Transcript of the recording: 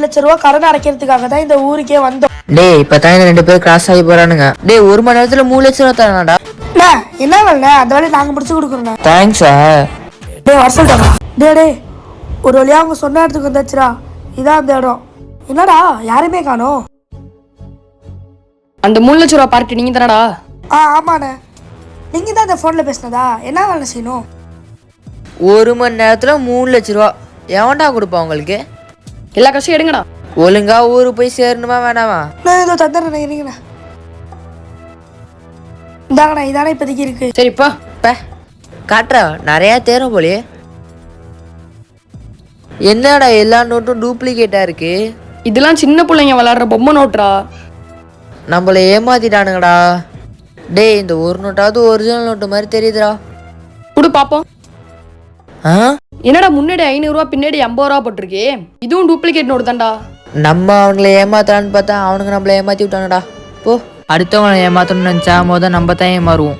லட்ச ரூபா கடன் அடைக்கிறதுக்காக தான் இந்த ஊருக்கே வந்தோம். டேய் இப்பதான் இந்த 2 பேர் கிராஸ் ஆகி போறானுங்க. டேய் 1 மணி நேரத்துல 3 லட்சம் ரூபா தரானடா. என்ன வேலை அந்த வேலையை நாங்க முடிச்சு கொடுக்குறோம். தேங்க்ஸா. டேய் வர சொல்லிட்டாங்க. டேய் ஒரு வழியா அவங்க சொன்ன இடத்துக்கு வந்தாச்சுடா. இதான் அந்த இடம். என்னடா யாருமே காணோம். அந்த 3 லட்ச ரூபா பார்ட்டி நீங்க தானடா? ஆமாண்ணே. நீங்க தான் இந்த போன்ல பேசினதா? என்ன வேலை செய்யணும்? 1 மணி நேரத்துல 3 லட்சம் ரூபா எவன்டா கொடுப்பா உங்களுக்கு? எல்லா கஷ்டம் எடுங்கடா. ஒழுங்கா ஊருக்கு போய் சேரணுமா வேணாமா? நான் ஏதோ தந்துடுறேன் இருங்கண்ணா. இந்தாங்கண்ணா இதானே இப்போதைக்கு இருக்கு. சரிப்பா காட்டுறா நிறைய தேரும் போலே. என்னடா எல்லா நோட்டும் டூப்ளிகேட்டா இருக்கு. இதெல்லாம் சின்ன பிள்ளைங்க விளையாடுற பொம்மை நோட்டுறா. நம்மள ஏமாத்திட்டானுங்கடா. டேய் இந்த ஒரு நோட்டாவது ஒரிஜினல் நோட்டு மாதிரி தெரியுதுடா. குடு பாப்போம். ஆ என்னடா முன்னாடி 500 ரூபா பின்னாடி 50 ரூபா போட்டிருக்கே. இதுவும் டூப்ளிகேட் நோட்டு தான்டா. நம்ம அவங்கள ஏமாத்தலான்னு பார்த்தா அவனுங்க நம்மள ஏமாத்தி விட்டானுடா. போ அடுத்தவங்களை ஏமாத்தணும்னு நினச்சா நம்ம தான் ஏமாறுவோம்.